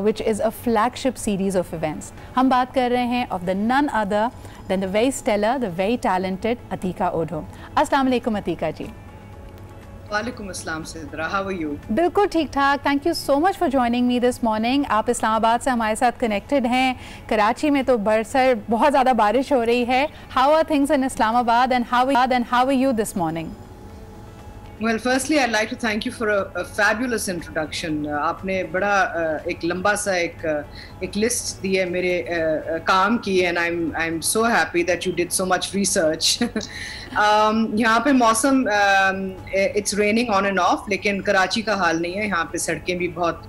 which is a flagship series of events. हम बात कर रहे हैं of the none other than the very stellar, the very talented Atika Odo. अस्सलाम वालेकुम अतीका जी. वालेकुम अस्सलाम सिद्रा, हाउ आर यू? बिल्कुल ठीक ठाक. Thank you so much for joining me this morning. आप इस्लामाबाद से हमारे साथ कनेक्टेड हैं. कराची में तो बरसर बहुत ज़्यादा बारिश हो रही है. How are things in Islamabad and how are you this morning? Well, firstly, I'd like to thank you for a fabulous introduction. आपने बड़ा एक लंबा सा एक लिस्ट दी है मेरे काम की, and I'm so happy that you did so much research. यहाँ पे मौसम it's raining on and off, लेकिन कराची का हाल नहीं है. यहाँ पे सड़कें भी बहुत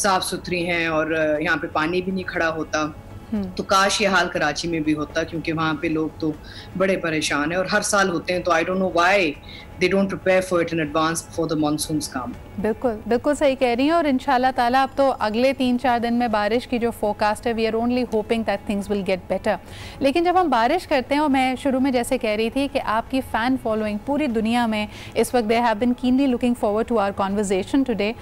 साफ सुथरी हैं और यहाँ पे पानी भी नहीं खड़ा होता. तो काश ये हाल कराची में भी होता, क्योंकि वहाँ पे लोग तो बड़े परेशान हैं और हर साल होते हैं. तो I don't know why they don't prepare for it in advance before the monsoons come. बिल्कुल सही कह रही हैं. और इंशाल्लाह ताला अब तो अगले 3-4 दिन में बारिश की जो फोरकास्ट है, we are only hoping that things will get better. लेकिन जब हम बारिश करते हैं, और मैं शुरू में जैसे कह रही थी कि आपकी फ़ैन फॉलोइंग पूरी दुनिया में इस वक्त, they have been keenly looking forward to our conversation today.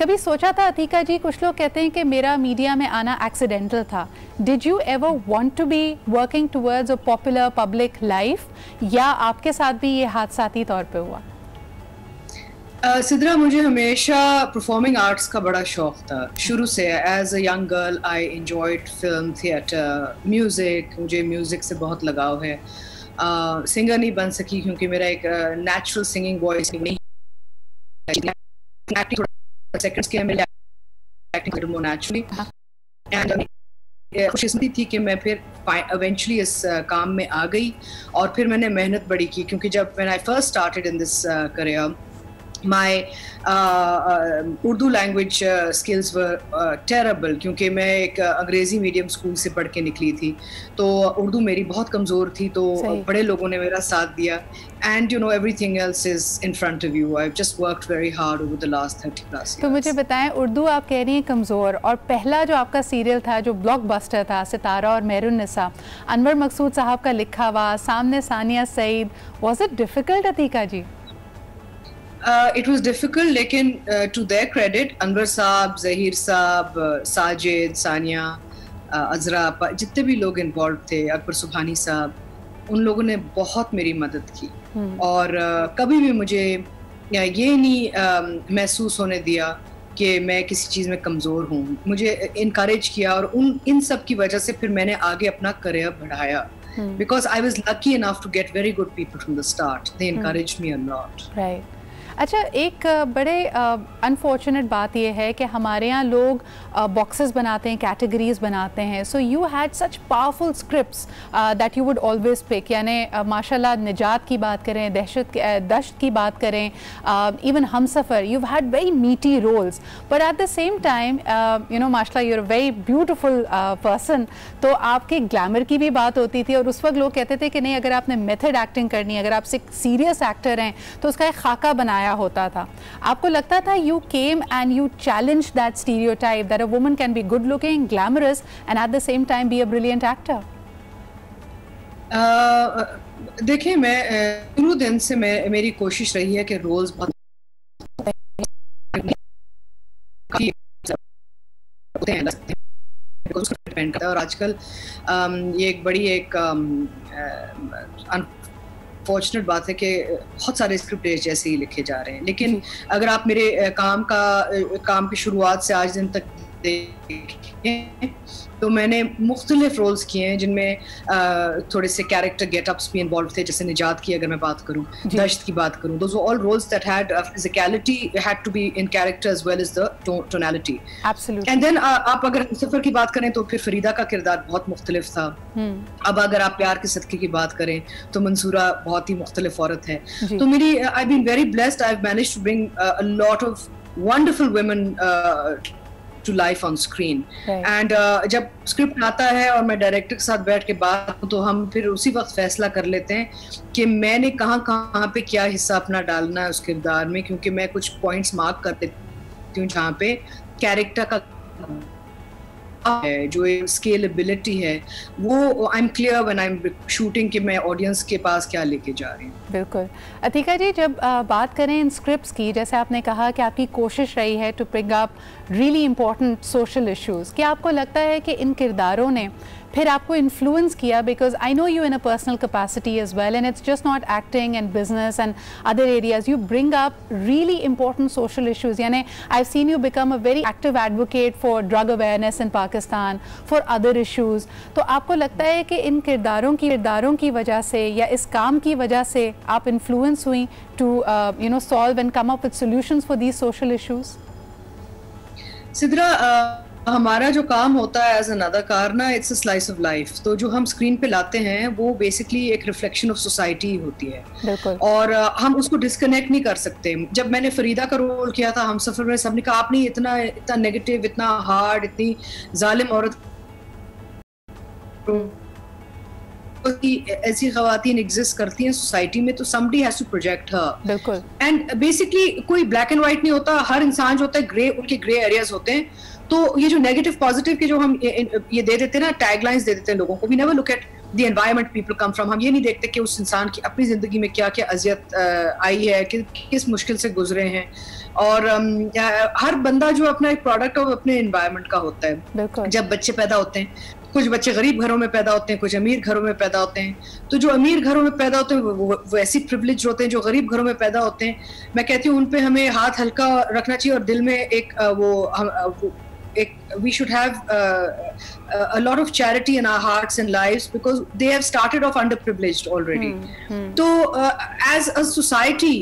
कभी सोचा था अतीका जी, कुछ लोग कहते हैं कि मेरा मीडिया में आना एक्सीडेंटल था, did you ever want to be working towards a popular public life, या आपके साथ भी ये हादसाती तौर पे हुआ? सिद्रा, मुझे हमेशा परफॉर्मिंग आर्ट्स का बड़ा शौक था शुरू से। As a young girl I enjoyed film, theatre, music. मुझे म्यूज़िक से बहुत लगाव है। सिंगर नहीं बन सकी क्योंकि मेरा एक नेचुरल सिंगिंग वॉइस नहीं है। सेकंड्स के मेरे एक्टिंग मोर नेचुरली, एंड खुशकिस्मती थी कि मैं फिर इवेंचुअली इस काम में आ गई और फिर मैंने मेहनत बड़ी की, क्योंकि जब when I first started in this career, my Urdu language skills were terrible, क्योंकि मैं एक अंग्रेज़ी मीडियम स्कूल से पढ़ के निकली थी, तो उर्दू मेरी बहुत कमज़ोर थी। तो बड़े लोगों ने मेरा साथ दिया, and you know everything else is in front of you. I've just worked very hard over the last 30+ years. तो मुझे बताएं, उर्दू आप कह रही हैं कमज़ोर, और पहला जो आपका सीरियल था जो ब्लॉकबस्टर था, सितारा और मेहरुन्निसा, अनवर मकसूद साहब का लिखा हुआ, सामने Sania Saeed, was it difficult Atika ji? It was difficult, लेकिन to their credit, अनवर साहब, जहीर साहब, साजिद, सानिया, अजरा, जितने भी लोग इन्वॉल्व थे, अकबर सुबहानी साहब, उन लोगों ने बहुत मेरी मदद की और कभी भी मुझे ये नहीं महसूस होने दिया कि मैं किसी चीज़ में कमज़ोर हूँ। मुझे इनकरेज किया और इन सब की वजह से फिर मैंने आगे अपना करियर बढ़ाया। Because I was lucky enough to get very good people from the start. They encouraged me a lot. Right. अच्छा, एक बड़े अनफॉर्चुनेट बात यह है कि हमारे यहाँ लोग बॉक्सेस बनाते हैं, कैटेगरीज बनाते हैं। So you had such powerful scripts that you would always pick, यानी माशाल्लाह निजात की बात करें, दश्त की बात करें, even Humsafar, you had very meaty roles, but at the same time you know माशाल्लाह you are very beautiful person. तो आपके ग्लैमर की भी बात होती थी, और उस वक्त लोग कहते थे कि नहीं, अगर आपने मेथड एक्टिंग करनी है, अगर आप सीरियस एक्टर हैं तो उसका एक खाका बनाया होता था। आपको लगता था you came and you challenge that stereotype that a woman can be good looking, glamorous and eight the same time be a brilliant actor? देखिए, मैं शुरू दिन से मेरी कोशिश रही है कि रोल्स बहुत और आजकल ये एक बड़ी अनफॉर्चुनेट बात है कि बहुत सारे स्क्रिप्ट जैसे ही लिखे जा रहे हैं, लेकिन अगर आप मेरे काम की शुरुआत से आज दिन तक देखें तो मैंने मुख्तलिफ रोल्स किए हैं जिनमें थोड़े से कैरेक्टर गेटअप्स भी इन्वॉल्व थे। जैसे निजात की अगर मैं बात करूं, दश्त की बात करूं, those all roles that had physicality had to be in character as well as the tonality. Absolutely. And then आप अगर सफर की बात करें तो फिर फरीदा का किरदार बहुत मुख्तलिफ था। अब अगर आप प्यार के सदके की बात करें तो मंसूरा बहुत ही मुख्तलिफ औरत है। तो मेरी I been very blessed, I have managed to bring a lot of wonderful women to life on screen. And जब स्क्रिप्ट आता है और मैं डायरेक्टर के साथ बैठ के बात तो हम फिर उसी वक्त फैसला कर लेते हैं कि मैंने कहाँ पे क्या हिस्सा अपना डालना है उस किरदार में, क्योंकि मैं कुछ पॉइंट्स मार्क कर देती हूँ जहाँ पे कैरेक्टर का है, जो एक स्केलेबिलिटी है, वो I am clear when I am shooting कि मैं ऑडियंस के पास क्या लेके जा रही हूँ। बिल्कुल। अतीका जी, जब बात करें इन स्क्रिप्ट्स की, जैसे आपने कहा कि आपकी कोशिश रही है to pick up really important social issues, क्या आपको लगता है कि इन किरदारों ने फिर आपको इन्फ्लुएंस किया? Because I know you in a personal capacity as well, and it's just not acting and business and other areas, you bring up really important social issues. यानी I have seen you become a very active advocate for drug awareness in Pakistan, for other issues. तो आपको लगता है कि इन किरदारों की वजह से या इस काम की वजह से आप इन्फ्लुएंस हुई to you know solve and come up with solutions for these social issues? Sidra, हमारा जो काम होता है एज एन अदाकार ना, it's a slice of life. तो जो हम स्क्रीन पे लाते हैं वो बेसिकली एक रिफ्लेक्शन ऑफ सोसाइटी होती है, और हम उसको डिस्कनेक्ट नहीं कर सकते। जब मैंने फरीदा का रोल किया था हमसफर में, सबने कहा आपने इतना नेगेटिव, इतना हार्ड, इतनी जालिम औरत, ऐसी खवातीन एग्जिस्ट करती हैं सोसाइटी में, तो somebody has to project her। बिल्कुल। एंड बेसिकली कोई ब्लैक एंड व्हाइट नहीं होता, हर इंसान जो होता है ग्रे, उनके ग्रे एरियाज होते हैं। तो ये जो नेगेटिव पॉजिटिव के जो हम ये दे देते हैं ना, टैगलाइंस दे देते हैं लोगों को, we never look at the environment people come from. हम ये नहीं देखते कि उस इंसान की अपनी ज़िंदगी में क्या क्या अजियत आई है, किस मुश्किल से गुजरे हैं। और हर बंदा जो अपना एक प्रोडक्ट ऑफ अपने एनवायरनमेंट का होता है। जब बच्चे पैदा होते हैं, कुछ बच्चे गरीब घरों में पैदा होते हैं, कुछ अमीर घरों में पैदा होते हैं। तो जो अमीर घरों में पैदा होते हैं वो ऐसी प्रिविलेज होते हैं। जो गरीब घरों में पैदा होते हैं, मैं कहती हूँ उन पे हमें हाथ हल्का रखना चाहिए और दिल में we should have a lot of charity in our hearts and lives, because they have started off underprivileged already. So as a society,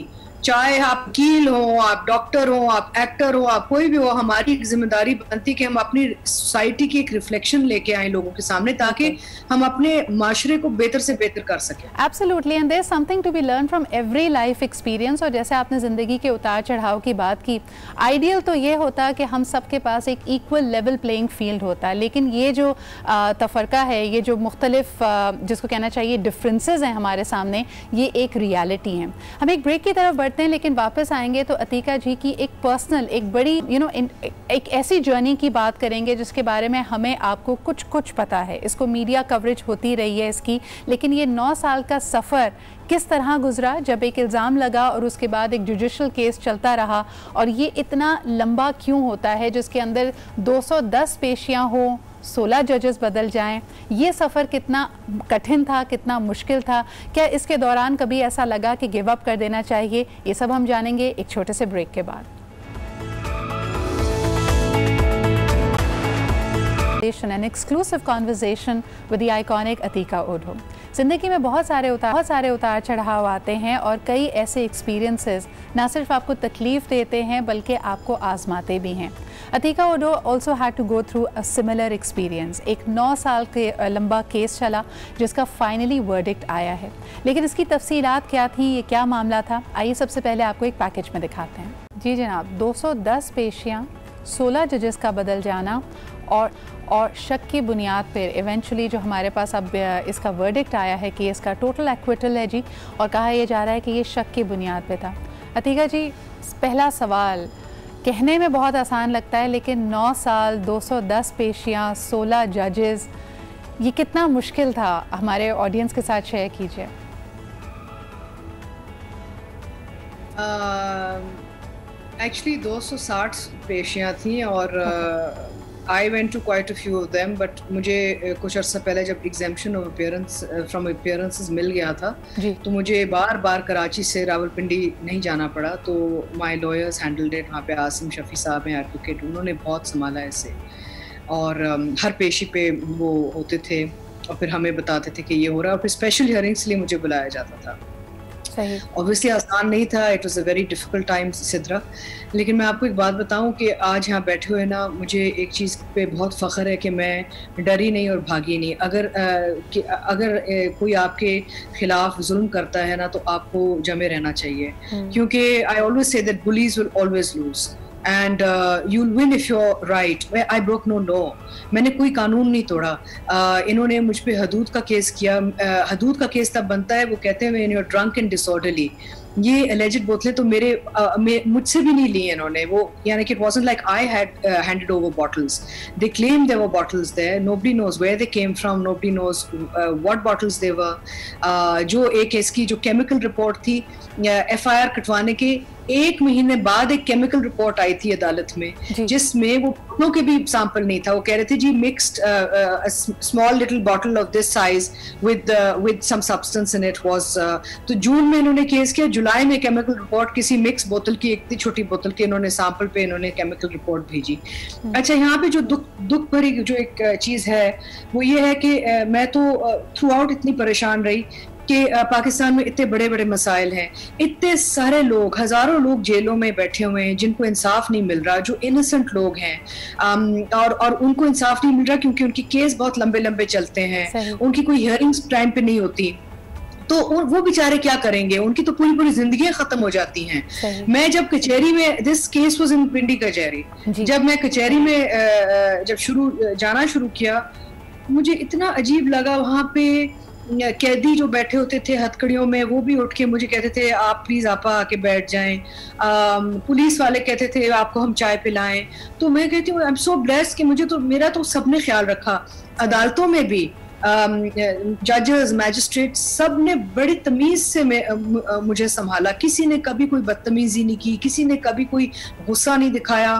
चाहे आप वकील हो, आप डॉक्टर हो, आप एक्टर हो, आप कोई भी हो, हमारी एक जिम्मेदारी बनती है कि हम अपनी सोसाइटी की एक रिफ्लेक्शन लेके आए लोगों के सामने, ताकि हम अपने माशरे को बेहतर से बेहतर कर सकें। Absolutely, and there is something to be learn from every life experience. और जैसे आपने ज़िंदगी के उतार चढ़ाव की बात की, आइडियल तो ये होता है कि हम सबके पास एक इक्वल लेवल प्लेइंग फील्ड होता है, लेकिन ये जो तफरका है, ये जो मुख्तलिफ जिसको कहना चाहिए डिफरेंसेस हैं हमारे सामने, ये एक रियलिटी है। हम एक ब्रेक की तरफ बढ़ते हैं, लेकिन वापस आएंगे तो अतीका जी की एक पर्सनल, एक बड़ी एक ऐसी जर्नी की बात करेंगे जिसके बारे में हमें आपको कुछ पता है। इसको मीडिया कवरेज होती रही है इसकी, लेकिन ये 9 साल का सफ़र किस तरह गुजरा, जब एक इल्ज़ाम लगा और उसके बाद एक जुडिशल केस चलता रहा, और ये इतना लंबा क्यों होता है जिसके अंदर 210 पेशियाँ हों, 16 जजेस बदल जाएं। ये सफ़र कितना कठिन था, कितना मुश्किल था, क्या इसके दौरान कभी ऐसा लगा कि गिव अप कर देना चाहिए? ये सब हम जानेंगे एक छोटे से ब्रेक के बाद। An exclusive conversation with the iconic Atika Odo. ज़िंदगी में बहुत सारे उतार चढ़ाव आते हैं, और कई ऐसे एक्सपीरियंसेस ना सिर्फ आपको तकलीफ़ देते हैं बल्कि आपको आजमाते भी हैं। Atika ओडो also had to go through a similar experience। एक 9 साल के लंबा केस चला जिसका फाइनली वर्डिक्ट आया है, लेकिन इसकी तफसीलात क्या थी, ये क्या मामला था, आइए सबसे पहले आपको एक पैकेज में दिखाते हैं। जी जनाब, 210 पेशियाँ, 16 जजेस का बदल जाना, और शक की बुनियाद पर इवेंचुअली जो हमारे पास अब इसका वर्डिक्ट आया है कि इसका टोटल एक्विटल है जी, और कहा यह जा रहा है कि ये शक की बुनियाद पे था। अतीका जी, पहला सवाल कहने में बहुत आसान लगता है, लेकिन 9 साल, 210 पेशियाँ, 16 जजेस, ये कितना मुश्किल था, हमारे ऑडियंस के साथ शेयर कीजिए। एक्चुअली 260 पेशियाँ थी, और I went to quite a few of them, but मुझे कुछ अर्सा पहले जब exemption of appearance from appearances मिल गया था, तो मुझे बार बार कराची से रावलपिंडी नहीं जाना पड़ा। तो my lawyers handled it। वहाँ पे आसिम शफी साहब हैं एडवोकेट, उन्होंने बहुत संभाला इसे, और हर पेशी पे वो होते थे और फिर हमें बताते थे कि ये हो रहा है, और फिर स्पेशल हियरिंग्स लिए मुझे बुलाया जाता था। ऑब्वियसली आसान नहीं था, it was a very difficult time Sidra. लेकिन मैं आपको एक बात बताऊं कि आज यहाँ बैठे हुए ना, मुझे एक चीज़ पे बहुत फ़ख्र है कि मैं डरी नहीं और भागी नहीं। अगर कोई आपके खिलाफ जुल्म करता है ना, तो आपको जमे रहना चाहिए, क्योंकि I always say that bullies will always lose and you'll win if you're right। I broke no law। मैंने कोई कानून नहीं तोड़ा। इन्होंने मुझ पे हदूद का केस किया। हदूद का केस तब बनता है, वो कहते हैं when you're drunk and disorderly। ये alleged बोतलें तो मुझसे भी नहीं ली इन्होंने, वो यानी कि it wasn't like I had handed over bottles। They claimed there were bottles there। Nobody knows where they came from। Nobody knows what bottles they were। जो एक केस की जो केमिकल रिपोर्ट थी, FIR कटवाने के 1 महीने बाद एक केमिकल रिपोर्ट आई थी अदालत में, जिसमें वो बोतलों के भी सैंपल नहीं था। वो कह रहे थे जी mixed small little bottle of this size with some substance in it was. तो जून में इन्होंने केस किया, जुलाई में केमिकल रिपोर्ट किसी मिक्स बोतल की, एक छोटी बोतल की इन्होंने सैंपल पे इन्होंने केमिकल रिपोर्ट भेजी। अच्छा, यहाँ पे जो दुख भरी जो एक चीज़ है वो ये है कि मैं तो थ्रू आउट इतनी परेशान रही कि पाकिस्तान में इतने बड़े बड़े मसाइल हैं, इतने सारे लोग, हज़ारों लोग जेलों में बैठे हुए हैं जिनको इंसाफ नहीं मिल रहा, जो इनोसेंट लोग हैं, और उनको इंसाफ नहीं मिल रहा क्योंकि उनकी केस बहुत लंबे लंबे चलते हैं, उनकी कोई हियरिंग्स टाइम पे नहीं होती। तो वो बेचारे क्या करेंगे, उनकी तो पूरी पूरी जिंदगी खत्म हो जाती हैं। मैं जब कचहरी में, दिस केस वाज इन पिंडी कचहरी, जब मैं कचहरी में जब जाना शुरू किया, मुझे इतना अजीब लगा। वहाँ पे कैदी जो बैठे होते थे हथकड़ियों में, वो भी उठ के मुझे कहते थे आप प्लीज आपा आके बैठ जाएं। पुलिस वाले कहते थे आपको हम चाय पिलाएं। तो मैं कहती हूँ आई एम सो ब्लेस्ड कि मेरा तो सबने ख्याल रखा, अदालतों में भी जजेस, मैजिस्ट्रेट, सब ने बड़ी तमीज से मुझे संभाला। किसी ने कभी कोई बदतमीजी नहीं की, किसी ने कभी कोई गुस्सा नहीं दिखाया।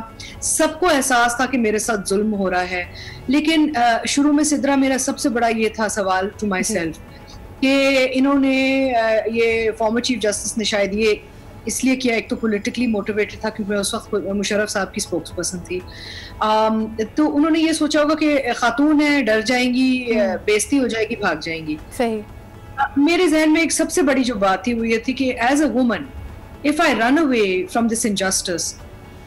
सबको एहसास था कि मेरे साथ जुल्म हो रहा है। लेकिन शुरू में सिद्रा मेरा सबसे बड़ा ये था सवाल टू माई सेल्फ कि इन्होंने ये फॉर्मर चीफ जस्टिस ने शायद ये इसलिए किया, एक तो पॉलिटिकली मोटिवेटेड था क्योंकि मैं उस वक्त मुशर्रफ साहब की स्पोक्स पर्सन थी, तो उन्होंने ये सोचा होगा कि खातून है, डर जाएंगी, बेइज्जती हो जाएगी, भाग जाएंगी। सही। मेरे जहन में एक सबसे बड़ी जो बात थी वो ये थी कि as a woman if I run away from this injustice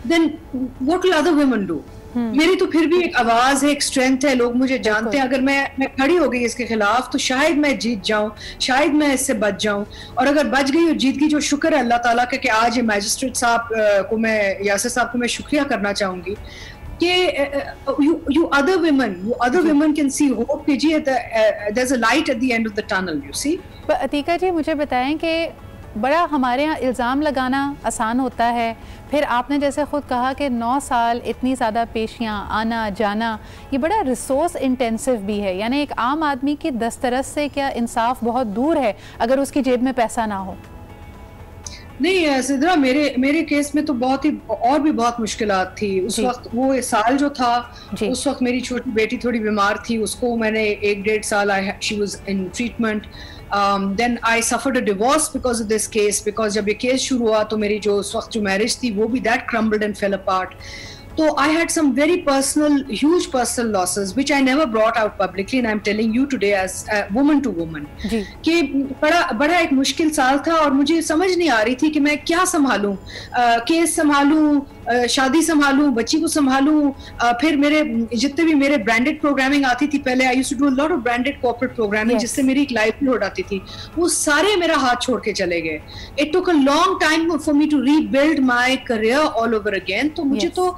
then what will other women do? मेरी तो फिर भी एक आवाज है, एक स्ट्रेंथ है, लोग मुझे जानते हैं। अगर मैं खड़ी हो गई इसके खिलाफ तो शायद मैं जीत जाऊं, शायद मैं इससे बच जाऊं। और अगर बच गई और जीत गई, जो शुक्र है अल्लाह ताला का कि आज ये मैजिस्ट्रेट साहब को मैं, यासिर साहब को मैं शुक्रिया करना चाहूंगी कि you other women can see hope कि जी there's a light at the end of the tunnel, you see। Atika जी मुझे बताएं कि बड़ा हमारे यहाँ इल्ज़ाम लगाना आसान होता है, फिर आपने जैसे ख़ुद कहा कि 9 साल इतनी ज़्यादा पेशियाँ आना जाना, ये बड़ा रिसोर्स इंटेंसिव भी है। यानी एक आम आदमी की दस्तरस से क्या इंसाफ बहुत दूर है अगर उसकी जेब में पैसा ना हो? नहीं सिद्रा, मेरे केस में तो बहुत ही और भी बहुत मुश्किलात थी उस वक्त। वो साल जो था उस वक्त मेरी छोटी बेटी थोड़ी बीमार थी, उसको मैंने 1-1.5 साल she was in treatment. then I suffered a divorce because of this case, because जब ये केस शुरू हुआ तो मेरी जो उस वक्त जो मैरिज थी वो भी that crumbled and fell apart. So I had some very personal, huge personal losses which I never brought out publicly, and I'm telling you today as a woman to woman कि बड़ा एक मुश्किल साल था और मुझे समझ नहीं आ रही थी कि मैं क्या संभालूं, केस संभालूं, शादी संभालूं, बच्ची को संभालूं, फिर मेरे जितने भी मेरे ब्रांडेड प्रोग्रामिंग आती थी पहले, I used to do a lot of branded corporate programming जिससे मेरी एक लाइवलीहुड आती थी, वो सारे मेरा हाथ छोड़ के चले गए। It took a long time for me to rebuild my career all over again. तो मुझे तो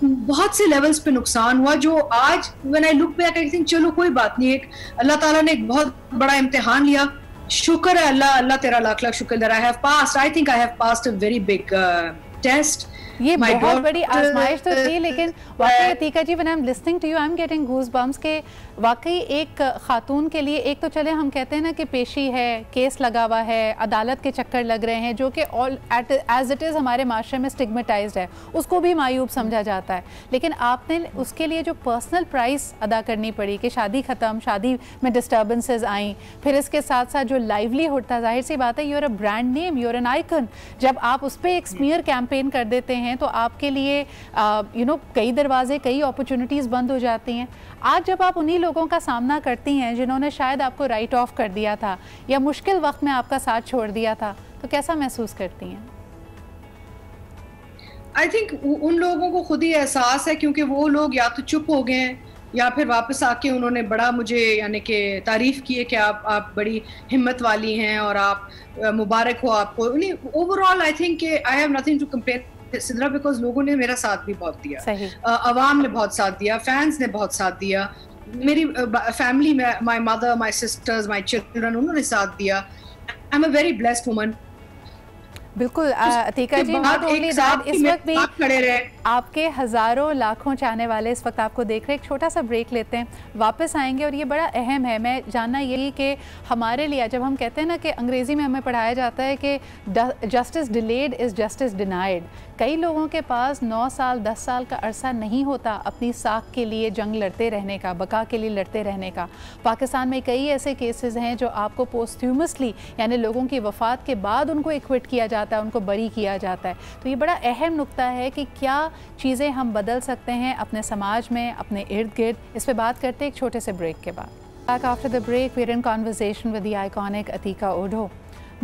बहुत से लेवल्स पे नुकसान हुआ जो आज when I look back I think चलो कोई बात नहीं, एक अल्लाह ताला ने एक बहुत बड़ा इम्तिहान लिया, शुक्र है अल्लाह तेरा लाख लाख शुक्र that I have passed. I think I have passed a very big test. ये बहुत बड़ी आजमाइश तो थी, लेकिन वाकई Atiqa ji, when I am listening to you I am getting goosebumps के वाकई एक खातून के लिए, एक तो चले हम कहते हैं ना कि पेशी है, केस लगा हुआ है, अदालत के चक्कर लग रहे हैं जो कि ऑल एज इट इज़ हमारे माशरे में स्टिग्मेटाइज्ड है, उसको भी मायूब समझा जाता है। लेकिन आपने उसके लिए जो पर्सनल प्राइस अदा करनी पड़ी कि शादी ख़त्म, शादी में डिस्टर्बेंसेस आई, फिर इसके साथ साथ जो लाइवलीहुड था, जाहिर सी बात है you are a brand name, you are an icon. जब आप उस पर एक स्मीयर कैंपेन कर देते हैं तो आपके लिए कई दरवाजे, कई अपॉर्चुनिटीज़ बंद हो जाती हैं। आज जब आप उन्हीं लोगों का सामना करती हैं जिन्होंने शायद आपको राइट ऑफ कर दिया था या मुश्किल वक्त में आपका साथ छोड़ दिया था, तो कैसा महसूस करती हैं? आई थिंक उन लोगों को खुद ही एहसास है, क्योंकि वो लोग या तो चुप हो गए या फिर वापस आके उन्होंने बड़ा मुझे यानी कि तारीफ की है कि आप बड़ी हिम्मत वाली हैं और आप मुबारक हो आपको। Overall I think I have nothing to compare Sidra, because लोगों ने मेरा साथ भी बहुत दिया, अवाम ने बहुत साथ दिया, फैंस ने बहुत साथ दिया, मेरी फैमिली में my mother, my sister's, my children, उन्होंने साथ दिया। I am a very blessed woman. बिल्कुल अतीका जी, नॉट ओनली दैट, इस वक्त भी आपके हज़ारों लाखों चाहने वाले इस वक्त आपको देख रहे हैं। एक छोटा सा ब्रेक लेते हैं, वापस आएंगे और ये बड़ा अहम है, मैं जानना यही कि हमारे लिए जब हम कहते हैं ना कि अंग्रेज़ी में हमें पढ़ाया जाता है कि justice delayed is justice denied, कई लोगों के पास 9 साल 10 साल का अरसा नहीं होता अपनी साख के लिए जंग लड़ते रहने का, बका के लिए लड़ते रहने का। पाकिस्तान में कई ऐसे केसेस हैं जो आपको पोस्ट्यूमसली यानी लोगों की वफ़ात के बाद उनको एक्विट किया जाता है, उनको बरी किया जाता है। तो ये बड़ा अहम नुक्ता है कि क्या चीज़ें हम बदल सकते हैं अपने समाज में, अपने इर्द गिर्द। इस पर बात करते हैं एक छोटे से ब्रेक के बाद। Back after the break we are in conversation with the iconic Atiqa Odho.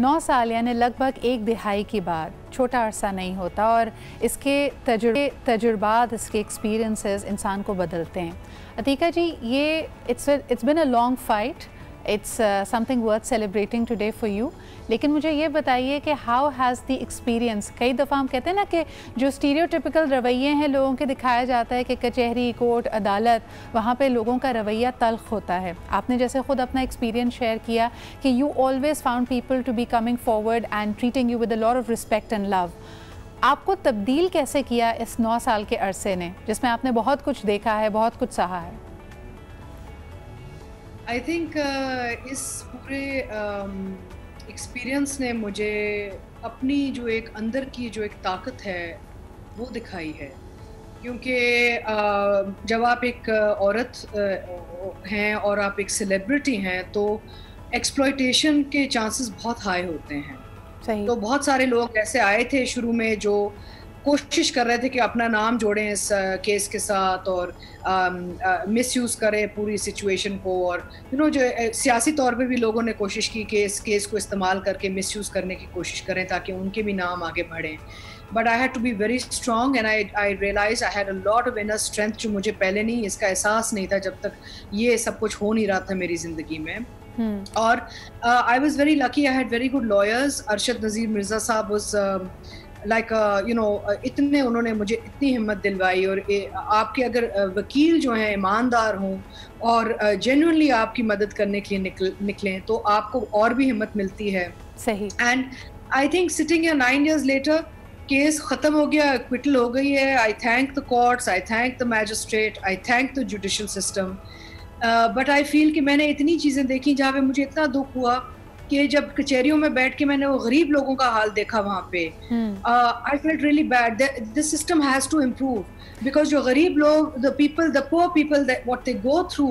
9 साल यानी लगभग 1 दिहाई की बाद छोटा अरसा नहीं होता और इसके तजुर्बात, इसके एक्सपीरियंसेस इंसान को बदलते हैं। अतीका जी, ये it's been a long fight, it's something worth celebrating today for you. लेकिन मुझे ये बताइए कि हाउ हैज़ द एक्सपीरियंस, कई दफ़ा हम कहते हैं ना कि जो स्टीरियोटिपिकल रवैये हैं लोगों के दिखाया जाता है कि कचहरी, कोर्ट, अदालत, वहाँ पे लोगों का रवैया तल्ख होता है। आपने जैसे ख़ुद अपना एक्सपीरियंस शेयर किया कि you always found people to be coming forward and treating you with a lot of respect and love. आपको तब्दील कैसे किया इस 9 साल के अरसे ने, जिसमें आपने बहुत कुछ देखा है, बहुत कुछ सहा है? आई थिंक इस पूरे एक्सपीरियंस ने मुझे अपनी जो एक अंदर की जो एक ताकत है वो दिखाई है, क्योंकि जब आप एक औरत हैं और आप एक सेलिब्रिटी हैं तो एक्सप्लॉयटेशन के चांसेस बहुत हाई होते हैं। सही। तो बहुत सारे लोग ऐसे आए थे शुरू में जो कोशिश कर रहे थे कि अपना नाम जोड़ें इस केस के साथ और मिसयूज करें पूरी सिचुएशन को, और जो सियासी तौर पे भी लोगों ने कोशिश की कि इस केस को इस्तेमाल करके मिसयूज करने की कोशिश करें ताकि उनके भी नाम आगे बढ़ें। But I had to be very strong and I realise I had a lot of inner strength, जो मुझे पहले नहीं इसका एहसास नहीं था जब तक ये सब कुछ हो नहीं रहा था मेरी जिंदगी में। और I was very lucky, I had very good lawyers. Arshad Nazir Mirza साहब वाज लाइक इतने उन्होंने मुझे इतनी हिम्मत दिलवाई, और आपके अगर वकील जो हैं ईमानदार हों और जेन्युइनली आपकी मदद करने के लिए निकलें तो आपको और भी हिम्मत मिलती है। सही। And I think sitting here 9 years later, case ख़त्म हो गया, एक्विटल हो गई है। आई thank the courts, I thank the magistrate, I thank the judicial system. But I feel कि मैंने इतनी चीज़ें देखी जहाँ पे मुझे इतना दुख हुआ कि जब कचहरियों में बैठ के मैंने वो गरीब लोगों का हाल देखा वहाँ पे, I felt really bad. The system has to improve, because जो गरीब लोग, the poor people, what they go through,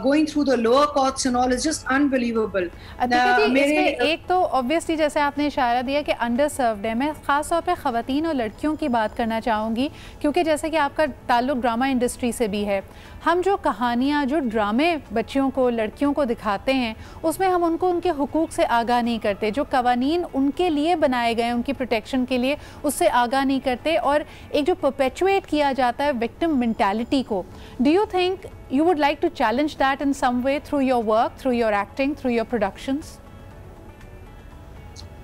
going through the lower courts and all is just unbelievable. एक तो ऑब्वियसली जैसे आपने इशारा दिया कि अंडर सर्व्ड है, मैं ख़ास तौर पे ख़वातीन और लड़कियों की बात करना चाहूँगी, क्योंकि जैसे कि आपका ताल्लुक ड्रामा इंडस्ट्री से भी है। हम जो कहानियाँ, जो ड्रामे बच्चियों को, लड़कियों को दिखाते हैं, उसमें हम उनको उनके हुकूक से आगाह नहीं करते। जो कवानीन उनके लिए बनाए गए उनकी प्रोटेक्शन के लिए, उससे आगाह नहीं करते, और एक जो परपेचुएट किया जाता है विक्टिम मेंटालिटी को। Do you think you would like to challenge that in some way through your work, through your acting, through your productions?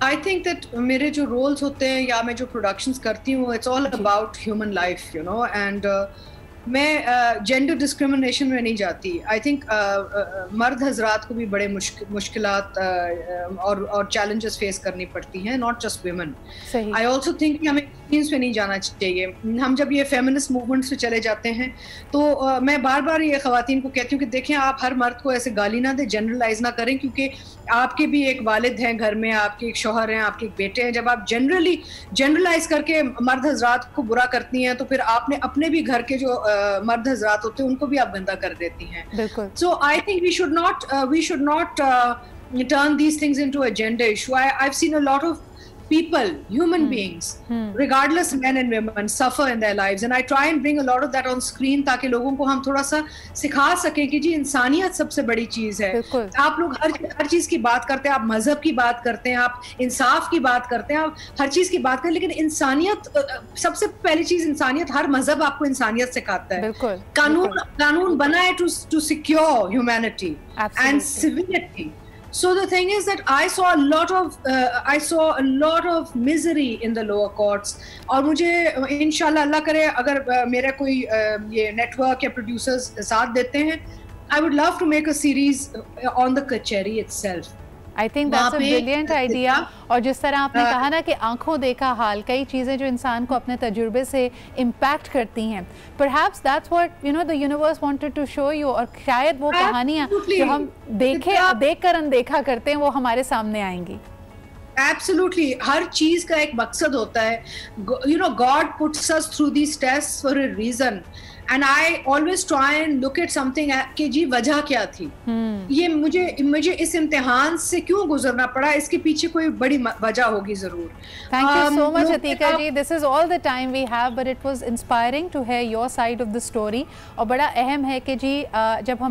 I think that मेरे जो roles होते हैं या मैं जो productions करती हूँ, it's all about human life, and मैं जेंडर डिस्क्रिमिनेशन में नहीं जाती। आई थिंक मर्द हजरात को भी बड़े मुश्किलात और चैलेंजेस फेस करनी पड़ती हैं, not just women. I also think कि हमें एक्सट्रीम्स पे नहीं जाना चाहिए। हम जब ये फेमिनिस्ट मूवमेंट्स पे चले जाते हैं तो मैं बार बार ये ख़वातीन को कहती हूँ कि देखें, आप हर मर्द को ऐसे गाली ना दें, जनरलाइज ना करें, क्योंकि आपके भी एक वालिद हैं घर में, आपके एक शौहर हैं, आपके एक बेटे हैं। जब आप जनरलाइज करके मर्द हजरात को बुरा करती हैं तो फिर आपने अपने भी घर के जो मर्द हजरात होते हैं उनको भी आप गंदा कर देती हैं। So I think we should not turn these things into a gender issue. I've seen a lot of people, human beings, regardless men and women, suffer in their lives, and I try and bring a lot of that on screen ताकि लोगों को हम थोड़ा सा सिखा सकें कि जी इंसानियत सबसे बड़ी चीज़ है। आप लोग हर चीज़ की बात करते हैं, आप मजहब की बात करते हैं, आप इंसाफ की बात करते हैं, आप हर चीज़ की बात करें, लेकिन इंसानियत सबसे पहली चीज़, इंसानियत हर मजहब आपको इंसानियत सिखाता है। कानून बना है to secure humanity and civility. So the thing is that I saw a lot of misery in the lower courts, और मुझे इंशाल्लाह अल्लाह करे अगर मेरा कोई ये नेटवर्क या प्रोड्यूसर्स साथ देते हैं, I would love to make a series on the कचहरी itself. I think that's a brilliant idea. और जिस तरह आपने कहा ना कि आंखों देखा हाल, कई चीज़ें जो इंसान को अपने तजुर्बे से इम्पैक्ट करती हैं, perhaps that's what the universe wanted to show you, और शायद वो कहानियाँ जो हम देखकर अनदेखा करते हैं वो हमारे सामने आएंगी। Absolutely, हर चीज़ का एक मकसद होता है। God puts us through these tests for a reason. And I always try and look at something कि जी वजह क्या थी, ये मुझे इस इम्तिहान से क्यों गुजरना पड़ा, इसके पीछे कोई बड़ी वजह होगी जरूर। Thank you so much Atika ji, this is all the time we have, but it was inspiring to hear your side of the story। और बड़ा अहम है कि जी जब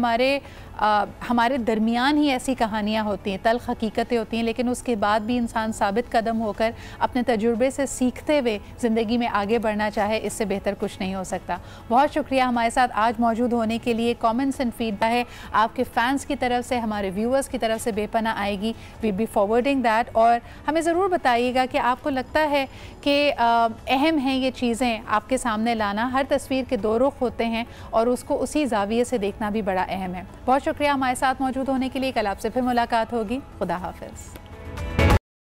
हमारे दरमियान ही ऐसी कहानियाँ होती हैं, तल्ख हकीकतें होती हैं, लेकिन उसके बाद भी इंसान साबित कदम होकर अपने तजुर्बे से सीखते हुए ज़िंदगी में आगे बढ़ना चाहे, इससे बेहतर कुछ नहीं हो सकता। बहुत शुक्रिया हमारे साथ आज मौजूद होने के लिए। कमेंट्स एंड फीडबैक है आपके फ़ैन्स की तरफ से, हमारे व्यूअर्स की तरफ से बेपनाह आएगी। वी बी फॉरवर्डिंग दैट, और हमें ज़रूर बताइएगा कि आपको लगता है कि अहम है ये चीज़ें आपके सामने लाना। हर तस्वीर के दो रुख होते हैं और उसको उसी ज़ाविये से देखना भी बड़ा अहम है। बहुत शुक्रिया हमारे साथ मौजूद होने के लिए। कल आपसे फिर मुलाकात होगी। खुदा हाफिज़।